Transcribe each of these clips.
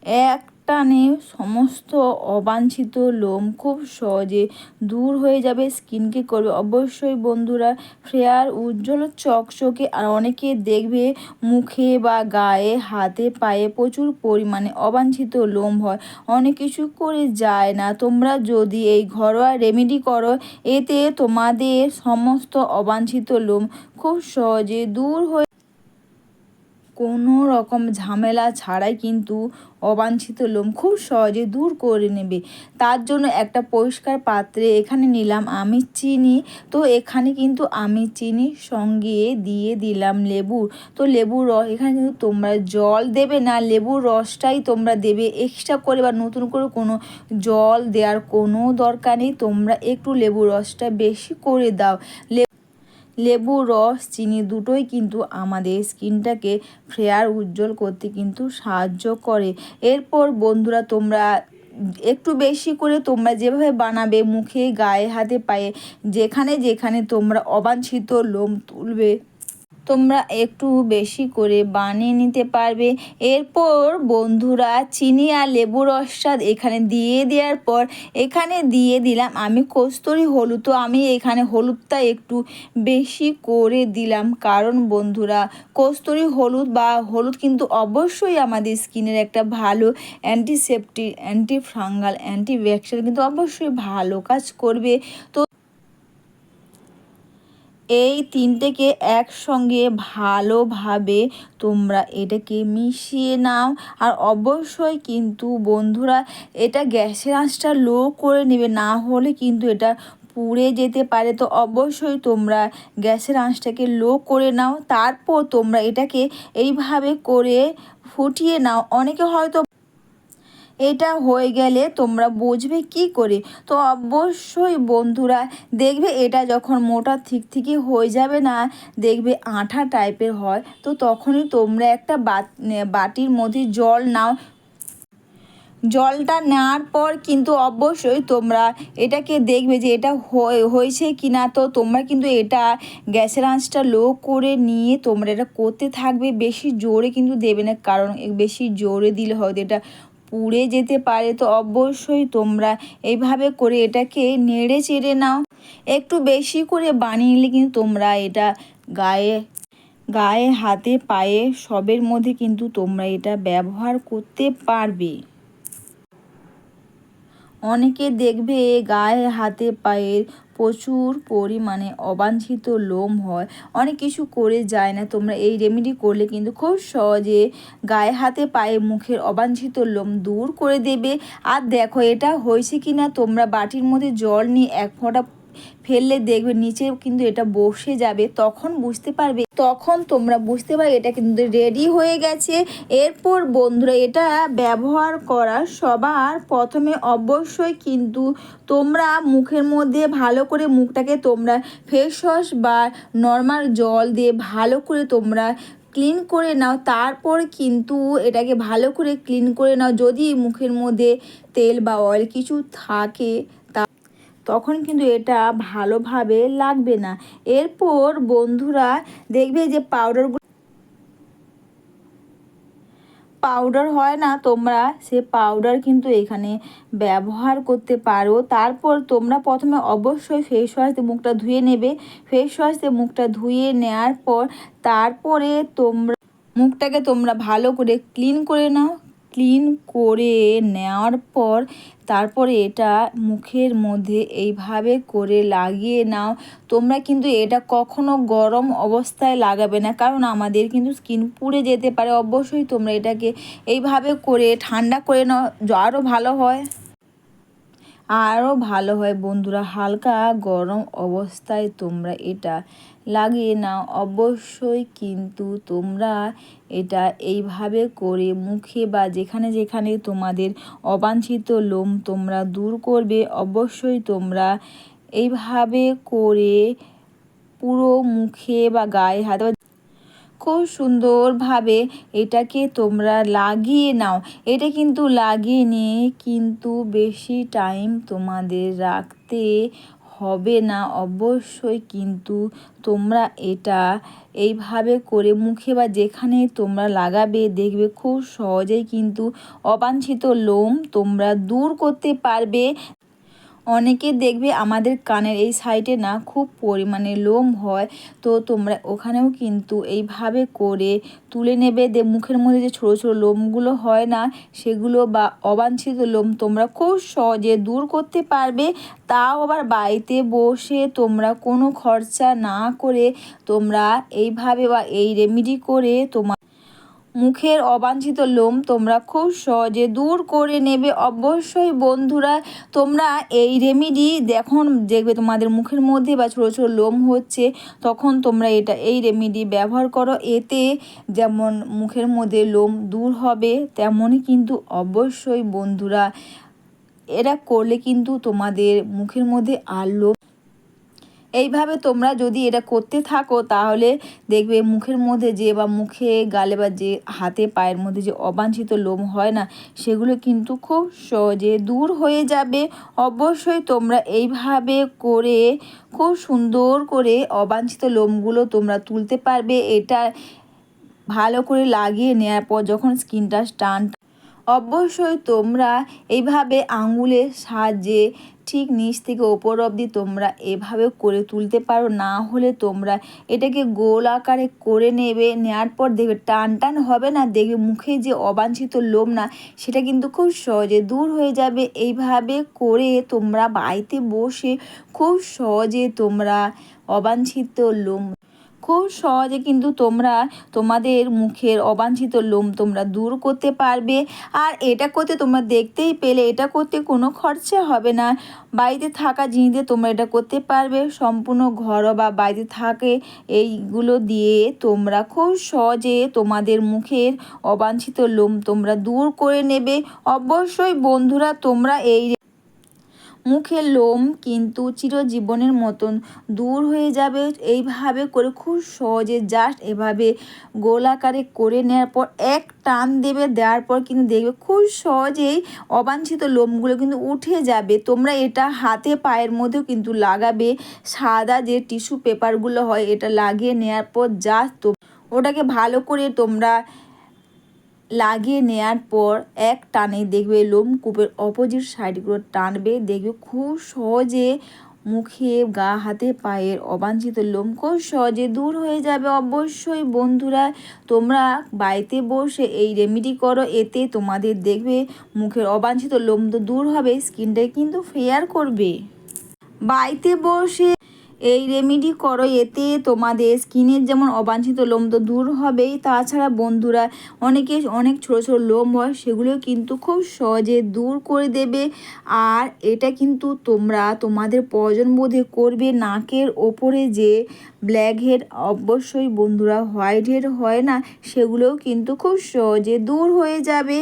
একটানে সমস্ত অবাঞ্ছিত লোম খুব সহজে দূর হয়ে যাবে। স্কিনকে করবে অবশ্যই বন্ধুরা ফেয়ার, উজ্জ্বল, চকচকে। আর অনেকে দেখবে মুখে বা গায়ে হাতে পায়ে প্রচুর পরিমাণে অবাঞ্ছিত লোম হয়, অনেক কিছু করে যায় না। তোমরা যদি এই ঘরোয়া রেমেডি করো, এতে তোমাদের সমস্ত অবাঞ্ছিত লোম খুব সহজে দূর হয়ে কোনো রকম ঝামেলা ছাড়াই কিন্তু অবাঞ্ছিত লোম খুব সহজে দূর করে নেবে। তার জন্য একটা পরিষ্কার পাত্রে এখানে নিলাম আমি চিনি। তো এখানে কিন্তু আমি চিনির সঙ্গে দিয়ে দিলাম লেবু। তো লেবুর রস, এখানে কিন্তু তোমরা জল দেবে না, লেবুর রসটাই তোমরা দেবে এক্সট্রা করে, বা নতুন করে কোনো জল দেওয়ার কোনো দরকার নেই। তোমরা একটু লেবুর রসটা বেশি করে দাও। লেবুর রস, চিনি দুটোই কিন্তু আমাদের স্কিনটাকে ফেয়ার, উজ্জ্বল করতে কিন্তু সাহায্য করে। এরপর বন্ধুরা তোমরা একটু বেশি করে তোমরা যেভাবে বানাবে মুখে, গায়ে, হাতে, পায়ে, যেখানে যেখানে তোমরা অবাঞ্ছিত লোম তুলবে, তোমরা একটু বেশি করে বানিয়ে নিতে পারবে। এরপর বন্ধুরা চিনি আর লেবু রসটা এখানে দিয়ে দেওয়ার পর এখানে দিয়ে দিলাম আমি কস্তুরি হলুদ। তো আমি এখানে হলুদটা একটু বেশি করে দিলাম, কারণ বন্ধুরা কস্তুরি হলুদ বা হলুদ কিন্তু অবশ্যই আমাদের স্কিনের একটা ভালো অ্যান্টিসেপ্টিক, অ্যান্টি ফাঙ্গাল, অ্যান্টিব্যাকটেরিয়াল কিন্তু অবশ্যই ভালো কাজ করবে। তো এই তিনটেকে একসঙ্গে ভালোভাবে তোমরা এটাকে মিশিয়ে নাও। আর অবশ্যই কিন্তু বন্ধুরা এটা গ্যাসের আঁচটা লো করে নেবে, না হলে কিন্তু এটা পুড়ে যেতে পারে। তো অবশ্যই তোমরা গ্যাসের আঁচটাকে লো করে নাও। তারপর তোমরা এটাকে এইভাবে করে ফুটিয়ে নাও। অনেকে হয়তো এটা হয়ে গেলে তোমরা বুঝবে কি করে। তো অবশ্যই বন্ধুরা দেখবে এটা যখন মোটা থিকথিকে হয়ে যাবে না, দেখবে আঠা টাইপের হয়, তো তখনই তোমরা একটা বাটির মধ্যে জল নাও। জলটা নেওয়ার পর কিন্তু অবশ্যই তোমরা এটাকে দেখবে যে এটা হয়েছে কি না। তো তোমরা কিন্তু এটা গ্যাসের আঁচটা লো করে নিয়ে তোমরা এটা করতে থাকবে। বেশি জোরে কিন্তু দেবে না, কারণ বেশি জোরে দিলে হয়তো এটা পুড়ে যেতে পারে। তো অবশ্যই তোমরা এইভাবে করে এটাকে নেড়ে চেড়ে নাও। একটু বেশি করে বানিয়ে নিলে কিন্তু তোমরা এটা গায়ে গায়ে, হাতে, পায়ে সবের মধ্যে কিন্তু তোমরা এটা ব্যবহার করতে পারবে। অনেকে দেখবে গায়ে, হাতে, পায়ের প্রচুর পরিমাণে অবাঞ্ছিত লোম হয়, অনেক কিছু করে যায় না। তোমরা এই রেমেডি করলে কিন্তু খুব সহজে গায়ে, হাতে, পায়ে, মুখের অবাঞ্ছিত লোম দূর করে দেবে। আর দেখো এটা হয়েছে কি না, তোমরা বাটির মধ্যে জল নিয়ে এক ফোঁটা ফেললে দেখবে নিচে কিন্তু এটা বসে যাবে, তখন তোমরা বুঝতে পারবে এটা কিন্তু রেডি হয়ে গেছে। এরপর বন্ধুরা এটা ব্যবহার করার সবার প্রথমে অবশ্যই কিন্তু তোমরা মুখের মধ্যে ভালো করে মুখটাকে তোমরা ফেস ওয়াশ বা নর্মাল জল দিয়ে ভালো করে তোমরা ক্লিন করে নাও। তারপর কিন্তু এটাকে ভালো করে ক্লিন করে নাও। যদি মুখের মধ্যে তেল বা অয়েল কিছু থাকে তখন কিন্তু এটা ভালোভাবে লাগবে না। এরপর বন্ধুরা দেখবে যে পাউডার হয় না, তোমরা সে পাউডার কিন্তু এখানে ব্যবহার করতে পারো। তারপর তোমরা প্রথমে অবশ্যই ফেস ওয়াশ দিয়ে মুখটা ধুয়ে নেবে। ফেস ওয়াশ দিয়ে মুখটা ধুয়ে নেওয়ার পর তারপরে মুখটাকে তোমরা ভালো করে ক্লিন করে নাও। ক্লিন করে নেওয়ার পর তারপরে এটা মুখের মধ্যে এইভাবে করে লাগিয়ে নাও। তোমরা কিন্তু এটা কখনো গরম অবস্থায় লাগাবে না, কারণ আমাদের কিন্তু স্কিন পুড়ে যেতে পারে। অবশ্যই তোমরা এটাকে এইভাবে করে ঠান্ডা করে নাও, আরও ভালো হয় বন্ধুরা। হালকা গরম অবস্থায় তোমরা এটা লাগিয়ে নাও। অবশ্যই কিন্তু তোমরা এটা এইভাবে করে মুখে বা যেখানে যেখানে তোমাদের অবাঞ্ছিত লোম তোমরা দূর করবে, অবশ্যই তোমরা এইভাবে করে পুরো মুখে বা গায়ে, হাতে খুব সুন্দরভাবে এটাকে তোমরা লাগিয়ে নাও। এটা কিন্তু লাগিয়ে নিয়ে কিন্তু বেশি টাইম তোমাদের রাখতে হবে না। অবশ্যই কিন্তু তোমরা এটা এইভাবে করে মুখে বা যেখানে তোমরা লাগাবে দেখবে খুব সহজেই কিন্তু অবাঞ্ছিত লোম তোমরা দূর করতে পারবে। অনেকে দেখবে আমাদের কানের এই সাইডে না খুব পরিমাণে লোম হয়, তো তোমরা ওখানেও কিন্তু এইভাবে করে তুলে নেবে। মুখের মধ্যে যে ছোটো ছোটো লোমগুলো হয় না, সেগুলো বা অবাঞ্ছিত লোম তোমরা খুব সহজে দূর করতে পারবে। তাও আবার বাড়িতে বসে তোমরা কোনো খরচা না করে তোমরা এইভাবে বা এই রেমেডি করে তোমার মুখের অবাঞ্ছিত লোম তোমরা খুব সহজে দূর করে নেবে। অবশ্যই বন্ধুরা তোমরা এই রেমেডি যখন দেখবে তোমাদের মুখের মধ্যে বা ছোটো ছোটো লোম হচ্ছে, তখন তোমরা এই রেমেডি ব্যবহার করো। এতে যেমন মুখের মধ্যে লোম দূর হবে, তেমনই কিন্তু অবশ্যই বন্ধুরা এটা করলে কিন্তু তোমাদের মুখের মধ্যে আর লোম এইভাবে তোমরা যদি এটা করতে থাকো, তাহলে দেখবে মুখের মধ্যে যে বা মুখে গালে বা যে হাতে পায়ের মধ্যে যে অবাঞ্ছিত লোম হয় না, সেগুলো কিন্তু খুব সহজে দূর হয়ে যাবে। অবশ্যই তোমরা এইভাবে করে খুব সুন্দর করে অবাঞ্ছিত লোমগুলো তোমরা তুলতে পারবে। এটা ভালো করে লাগিয়ে নেওয়ার পর যখন স্কিনটা টান, অবশ্যই তোমরা এইভাবে আঙুলের সাহায্যে ঠিক নিচ থেকে ওপর অবধি তোমরা এভাবে করে তুলতে পারো। না হলে তোমরা এটাকে গোল আকারে করে নেবে। নেওয়ার পর দেখবে টান টান হবে না, দেখবে মুখে যে অবাঞ্ছিত লোম না, সেটা কিন্তু খুব সহজে দূর হয়ে যাবে। এইভাবে করে তোমরা বাড়িতে বসে খুব সহজে তোমরা অবাঞ্ছিত লোম খুব সহজে কিন্তু তোমরা তোমাদের মুখের অবাঞ্ছিত লোম তোমরা দূর করতে পারবে। আর এটা করতে তোমরা দেখতেই পেলে, এটা করতে কোনো খরচা হবে না। বাড়িতে থাকা জিনিস দিয়ে তোমরা এটা করতে পারবে। সম্পূর্ণ ঘরোয়া বা বাড়িতে থাকে এইগুলো দিয়ে তোমরা খুব সহজে তোমাদের মুখের অবাঞ্ছিত লোম তোমরা দূর করে নেবে। অবশ্যই বন্ধুরা তোমরা এই মুখের লোম কিন্তু চিরজীবনের মতন দূর হয়ে যাবে। এইভাবে করে খুব সহজে জাস্ট এভাবে গোল আকারে করে নেওয়ার পর এক টান দেবে, দেওয়ার পর কিন্তু দেখবে খুব সহজেই অবাঞ্ছিত লোমগুলো কিন্তু উঠে যাবে। তোমরা এটা হাতে পায়ের মধ্যেও কিন্তু লাগাবে। সাদা যে টিস্যু পেপারগুলো হয়, এটা লাগিয়ে নেওয়ার পর জাস্ট ওটাকে ভালো করে তোমরা লাগিয়ে নেওয়ার পর এক টানে দেখবে লোমকূপের অপোজিট সাইডগুলো টানবে, দেখবে খুব সহজে মুখে গা হাতে পায়ের অবাঞ্ছিত লোম খুব সহজে দূর হয়ে যাবে। অবশ্যই বন্ধুরা তোমরা বাড়িতে বসে এই রেমেডি করো, এতে তোমাদের দেখবে মুখের অবাঞ্ছিত লোম তো দূর হবে, স্কিনটাকে কিন্তু ফেয়ার করবে। বাড়িতে বসে এই রেমেডি করো, এতে তোমাদের স্কিনের যেমন অবাঞ্ছিত লোম তো দূর হবেই, তাছাড়া বন্ধুরা অনেক ছোটো ছোটো লোম হয়, সেগুলো কিন্তু খুব সহজে দূর করে দেবে। আর এটা কিন্তু তোমরা তোমাদের প্রয়োজন বোধে করবে। নাকের ওপরে যে ব্ল্যাক হেড, অবশ্যই বন্ধুরা হোয়াইট হেড হয় না, সেগুলোও কিন্তু খুব সহজে দূর হয়ে যাবে।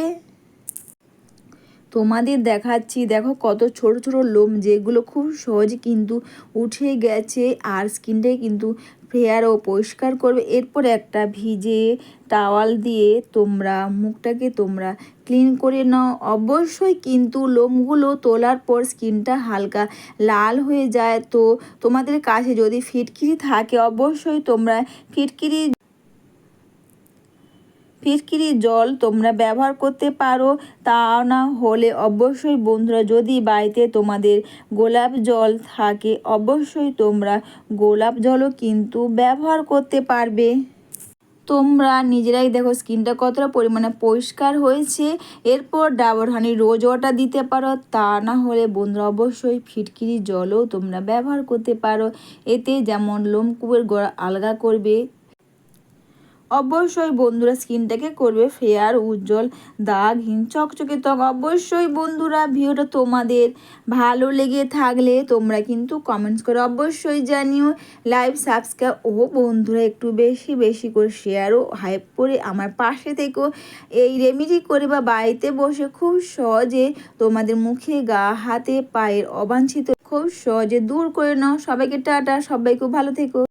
তোমাদের দেখাচ্ছি, দেখো কত ছোট ছোট লোম, যেগুলো খুব সহজে কিন্তু উঠে গেছে। আর স্কিনটাই কিন্তু ফেয়ার ও পরিষ্কার করবে। এরপর একটা ভিজে টাওয়াল দিয়ে তোমরা মুখটাকে তোমরা ক্লিন করে নাও। অবশ্যই কিন্তু লোমগুলো তোলার পর স্কিনটা হালকা লাল হয়ে যায়, তো তোমাদের কাছে যদি ফিটকিরি থাকে, অবশ্যই তোমরা ফিটকিরি জল তোমরা ব্যবহার করতে পারো। তা না হলে অবশ্যই বন্ধুরা যদি বাড়িতে তোমাদের গোলাপ জল থাকে, অবশ্যই তোমরা গোলাপ জলও কিন্তু ব্যবহার করতে পারবে। তোমরা নিজেরাই দেখো স্কিনটা কতটা পরিমাণে পরিষ্কার হয়েছে। এরপর ডাবর হানি রোজ ওয়াটার দিতে পারো। তা না হলে বন্ধুরা অবশ্যই ফিটকিরি জলও তোমরা ব্যবহার করতে পারো। এতে যেমন লোমকূপের গোড়া আলগা করবে, অবশ্যই বন্ধুরা স্কিনটাকে করবে ফেয়ার, উজ্জ্বল, দাগহীন, চকচকে ত্বক। অবশ্যই বন্ধুরা ভিডিওটা তোমাদের ভালো লেগে থাকলে তোমরা কিন্তু কমেন্টস করে অবশ্যই জানিও। লাইভ সাবস্ক্রাইব ও বন্ধুরা একটু বেশি বেশি করে শেয়ার ও হাইপ করে আমার পাশে থেকো। এই রেমেডি করে বা বাড়িতে বসে খুব সহজে তোমাদের মুখে গা হাতে পায়ের অবাঞ্ছিত খুব সহজে দূর করে নাও। সবাইকে টাটা, সবাই খুব ভালো থেকো।